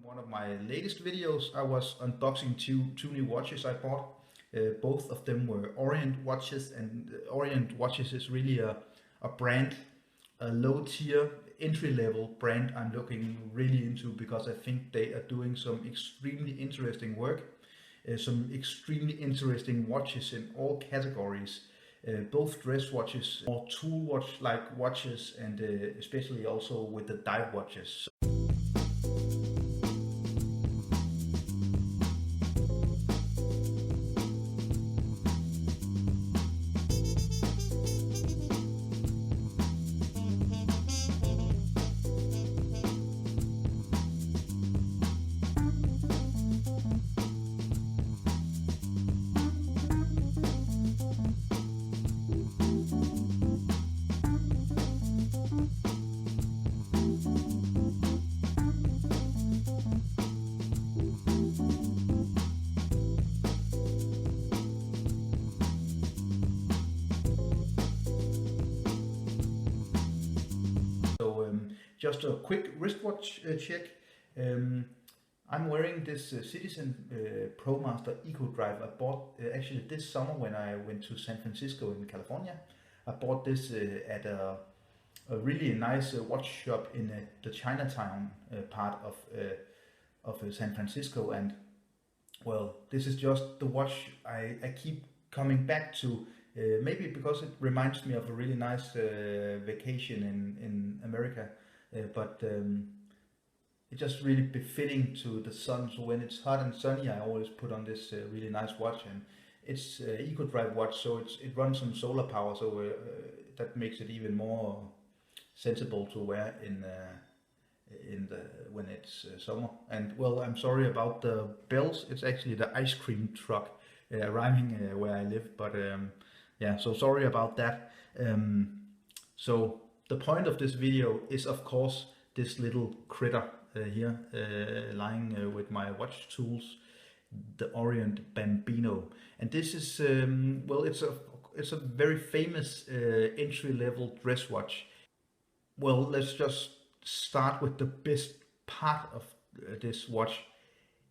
one of my latest videos, I was unboxing two new watches I bought. Both of them were Orient watches, and Orient watches is really a brand, a low tier, entry level brand I'm looking really into because I think they are doing some extremely interesting work, some extremely interesting watches in all categories. Both dress watches or tool watch like watches, and especially also with the dive watches. Just a quick wristwatch check. I'm wearing this Citizen Promaster Eco Drive. I bought actually this summer when I went to San Francisco in California. I bought this at a really nice watch shop in the Chinatown part of San Francisco, and well, this is just the watch I keep coming back to. Maybe because it reminds me of a really nice vacation in America. But it's just really befitting to the sun. So when it's hot and sunny, I always put on this really nice watch, and it's Eco Drive watch, so it runs on solar power, so that makes it even more sensible to wear when it's summer. And well, I'm sorry about the bells. It's actually the ice cream truck arriving where I live, but yeah, so sorry about that. So the point of this video is, of course, this little critter here lying with my watch tools, the Orient Bambino. And this is well, it's a very famous entry-level dress watch. Well, let's just start with the best part of this watch.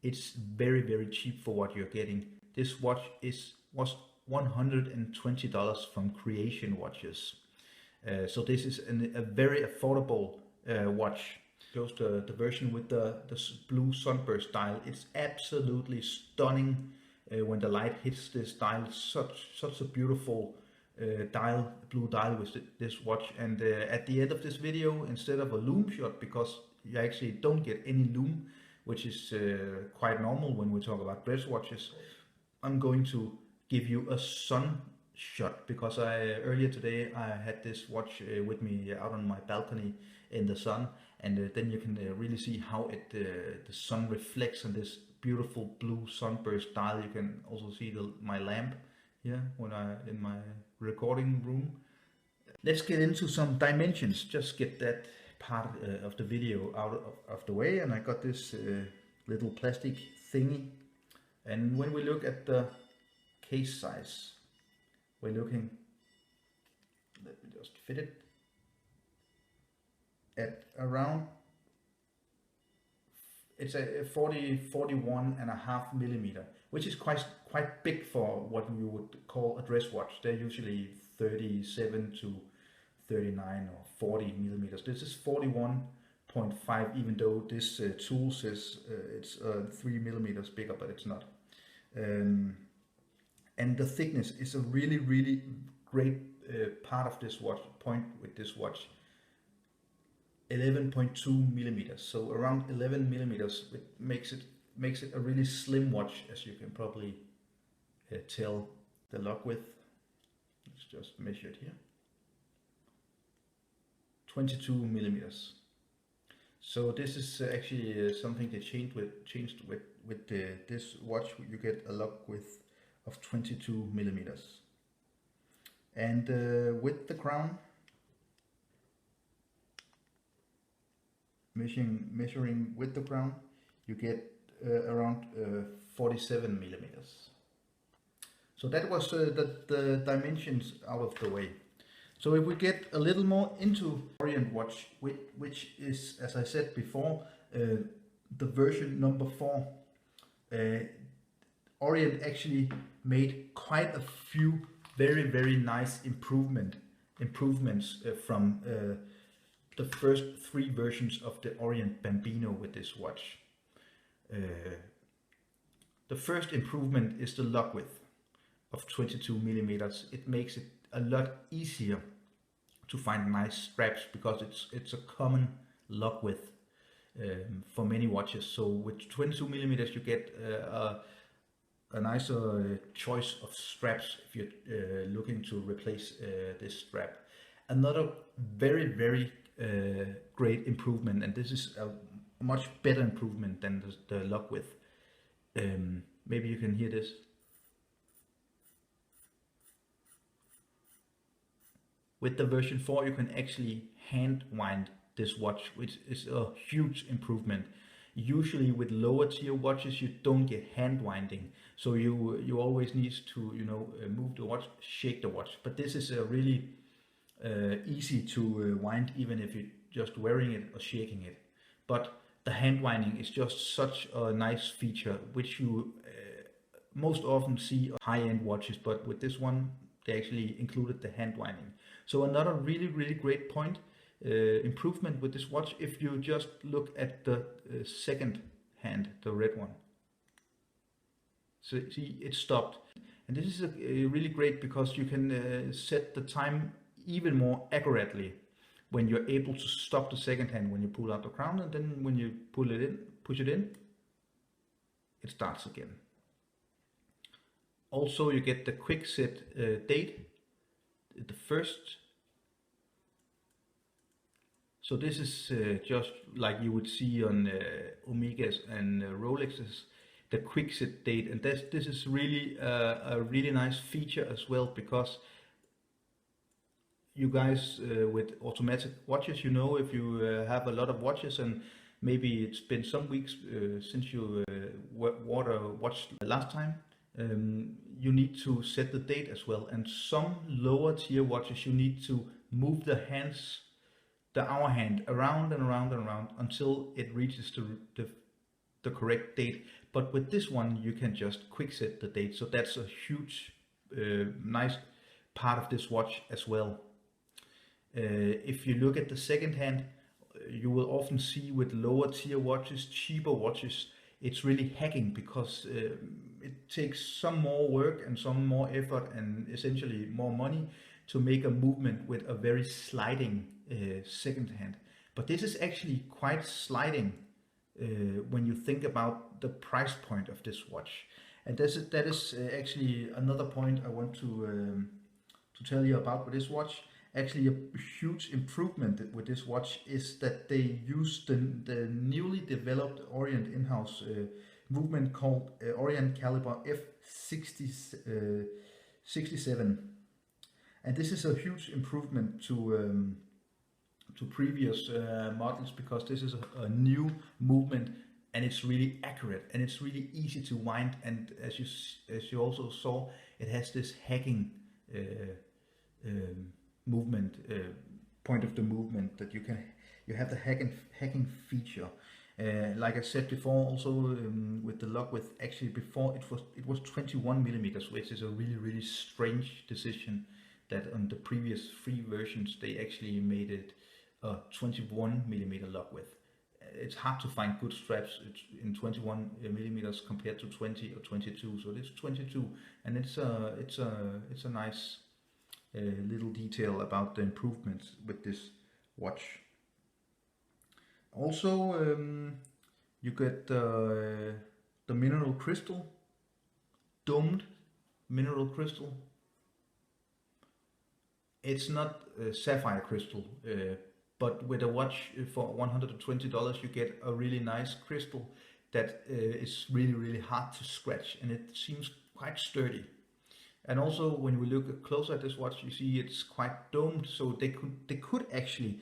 It's very, very cheap for what you're getting. This watch was $120 from Creation Watches. So this is a very affordable watch. Shows the version with the blue sunburst dial. It's absolutely stunning when the light hits this dial. Such a beautiful dial, blue dial with this watch. And at the end of this video, instead of a lume shot, because you actually don't get any lume, which is quite normal when we talk about dress watches, I'm going to give you a sun shot, because earlier today I had this watch with me out on my balcony in the sun, and then you can really see how the sun reflects on this beautiful blue sunburst dial. You can also see my lamp here when in my recording room. Let's get into some dimensions. Just get that part of the video out of the way, and I got this little plastic thingy, and when we look at the case size, we're looking, let me just fit it, at around, it's a 41.5 millimeter, which is quite big for what you would call a dress watch. They're usually 37 to 39 or 40 millimeters. This is 41.5, even though this tool says it's 3 millimeters bigger, but it's not. And the thickness is a really, really great part of this watch. Point with this watch, 11.2 millimeters. So around 11 millimeters, it makes it a really slim watch, as you can probably tell. The lug width, let's just measure it here, 22 millimeters. So this is actually something they changed with this watch. You get a lug width of 22 millimeters, and with the crown, measuring with the crown, you get around 47 millimeters. So that was the dimensions out of the way. So if we get a little more into Orient watch, which is, as I said before, the version number 4, Orient actually made quite a few very nice improvements from the first 3 versions of the Orient Bambino with this watch. The first improvement is the lock width of 22 millimeters. It makes it a lot easier to find nice straps because it's a common lock width for many watches. So with 22 millimeters you get a nicer choice of straps if you're looking to replace this strap. Another very great improvement, and this is a much better improvement than the lock width. Maybe you can hear this. With the version 4 you can actually hand wind this watch, which is a huge improvement. Usually with lower tier watches you don't get hand winding, so you always need to, you know, move the watch, shake the watch. But this is really easy to wind even if you're just wearing it or shaking it. But the hand winding is just such a nice feature which you most often see on high-end watches, but with this one they actually included the hand winding. So another really great point, improvement with this watch, if you just look at the second hand, the red one. So see, it stopped. And this is really great because you can set the time even more accurately when you're able to stop the second hand when you pull out the crown, and then when you pull it in, push it in, it starts again. Also you get the quick set date, the first. So this is just like you would see on Omegas and Rolexes, the quick set date, and this is really a really nice feature as well, because you guys with automatic watches, you know, if you have a lot of watches and maybe it's been some weeks since you wore a watch last time, you need to set the date as well. And some lower tier watches you need to move the hour hand around and around and around until it reaches the correct date. But with this one you can just quick set the date, so that's a huge nice part of this watch as well. If you look at the second hand, you will often see with lower tier watches, cheaper watches, it's really hacking because it takes some more work and some more effort and essentially more money to make a movement with a very sliding second hand. But this is actually quite sliding when you think about the price point of this watch. And that is actually another point I want to tell you about with this watch. Actually a huge improvement with this watch is that they use the newly developed Orient in-house movement called Orient Caliber F67, and this is a huge improvement to previous models, because this is a new movement and it's really accurate and it's really easy to wind, and as you also saw, it has this hacking movement point of the movement that you have the hacking feature. Like I said before, also with the lock width, actually before it was 21 millimeters, which is a really strange decision that on the previous 3 versions they actually made it a 21 millimeter lock width. It's hard to find good straps in 21 millimeters compared to 20 or 22, so it's 22, and it's a nice little detail about the improvements with this watch. Also you get the mineral crystal, domed mineral crystal. It's not sapphire crystal, but with a watch for $120 you get a really nice crystal that is really hard to scratch, and it seems quite sturdy. And also when we look closer at this watch, you see it's quite domed, so they could actually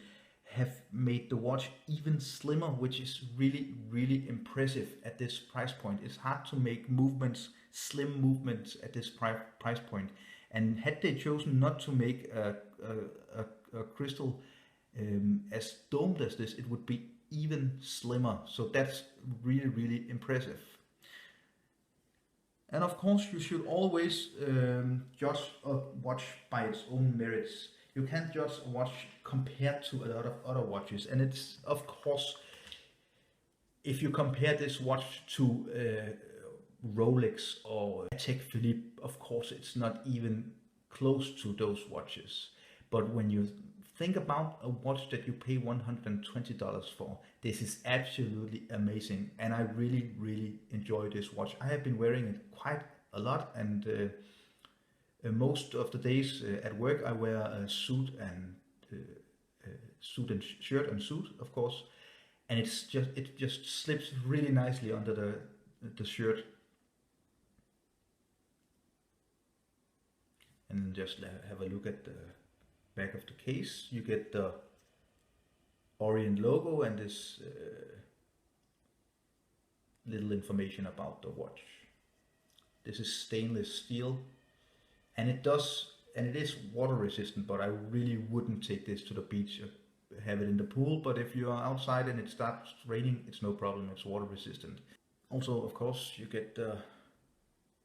have made the watch even slimmer, which is really impressive at this price point. It's hard to make slim movements at this price point. And had they chosen not to make a crystal as domed as this, it would be even slimmer. So that's really, really impressive. And of course, you should always judge a watch by its own merits. You can't judge a watch compared to a lot of other watches. And it's, of course, if you compare this watch to Rolex or Patek Philippe, of course, it's not even close to those watches. But when you think about a watch that you pay $120 for, this is absolutely amazing, and I really, really enjoy this watch. I have been wearing it quite a lot, and most of the days at work I wear a suit and shirt and suit, of course, and it just slips really nicely under the shirt. And just have a look at the back of the case. You get the Orient logo and this little information about the watch. This is stainless steel, and it is water resistant, but I really wouldn't take this to the beach, have it in the pool. But if you are outside and it starts raining, it's no problem, it's water resistant. Also, of course, you get the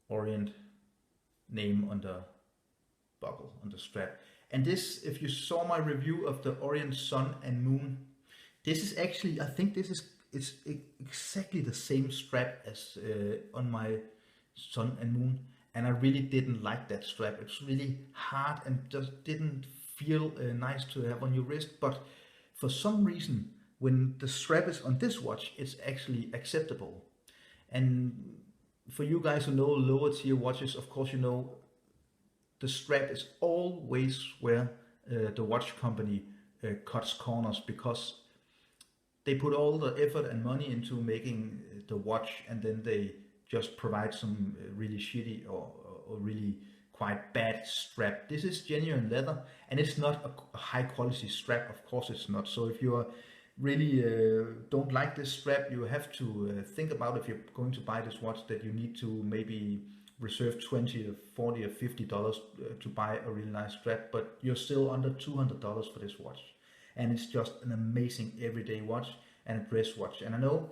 Orient name on the buckle, on the strap. And this, if you saw my review of the Orient Sun and Moon, this is actually, I think this is exactly the same strap as on my Sun and Moon, and I really didn't like that strap. It's really hard and just didn't feel nice to have on your wrist, but for some reason when the strap is on this watch, it's actually acceptable. And for you guys who know lower tier watches, of course you know the strap is always where the watch company cuts corners, because they put all the effort and money into making the watch, and then they just provide some really shitty or really quite bad strap. This is genuine leather, and it's not a high quality strap, of course it's not. So if you are really don't like this strap, you have to think about, if you're going to buy this watch, that you need to maybe reserve $20 or $40 or $50 to buy a really nice strap, but you're still under $200 for this watch. And it's just an amazing everyday watch and a dress watch. And I know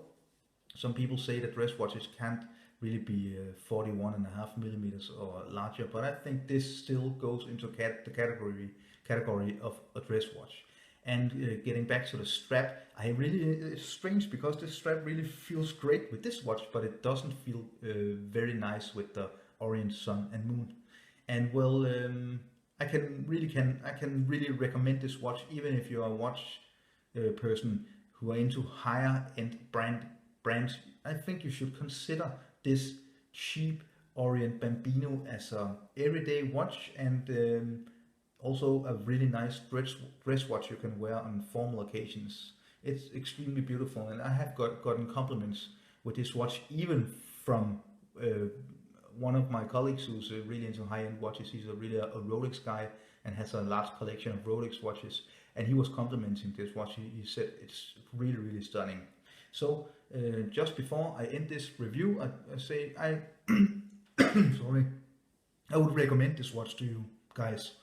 some people say that dress watches can't really be 41.5 millimeters or larger, but I think this still goes into the category of a dress watch. And getting back to the strap, it's strange because this strap really feels great with this watch, but it doesn't feel very nice with the Orient Sun and Moon. And well, I can really recommend this watch, even if you're a watch person who are into higher end brands. I think you should consider this cheap Orient Bambino as a everyday watch, and also a really nice dress watch you can wear on formal occasions. It's extremely beautiful, and I have gotten compliments with this watch, even from one of my colleagues who's really into high-end watches. He's really a Rolex guy and has a large collection of Rolex watches, and he was complimenting this watch. He said it's really, really stunning. So just before I end this review, I say sorry, I would recommend this watch to you guys.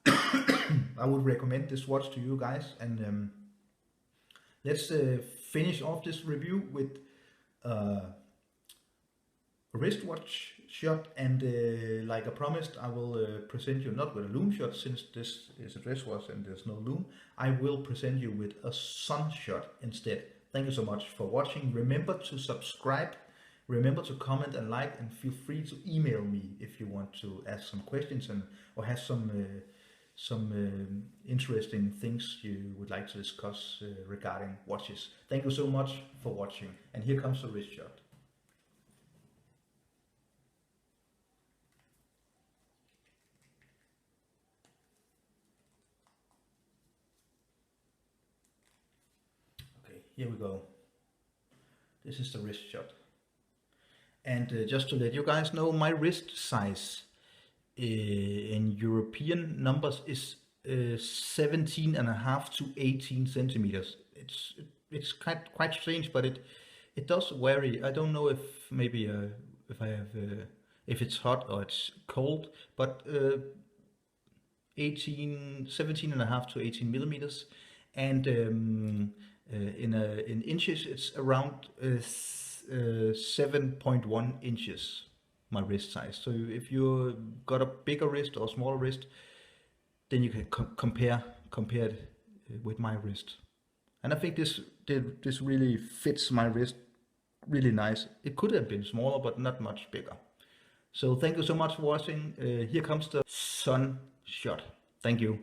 I would recommend this watch to you guys, and let's finish off this review with a wristwatch shot, and like I promised, I will present you not with a lume shot, since this is a dress watch and there's no lume. I will present you with a sun shot instead. Thank you so much for watching. Remember to subscribe, remember to comment and like, and feel free to email me if you want to ask some questions or have some interesting things you would like to discuss regarding watches. Thank you so much for watching, and here comes the wrist shot. Okay, here we go. This is the wrist shot, and just to let you guys know, my wrist size in European numbers is 17.5 to 18 centimeters. It's quite strange, but it does vary. I don't know if maybe if it's hot or it's cold, but 17.5 to 18 millimeters, and In inches, it's around 7.1 inches, my wrist size. So if you got a bigger wrist or smaller wrist, then you can compare it with my wrist. And I think this really fits my wrist really nice. It could have been smaller, but not much bigger. So thank you so much for watching. Here comes the sun shot. Thank you.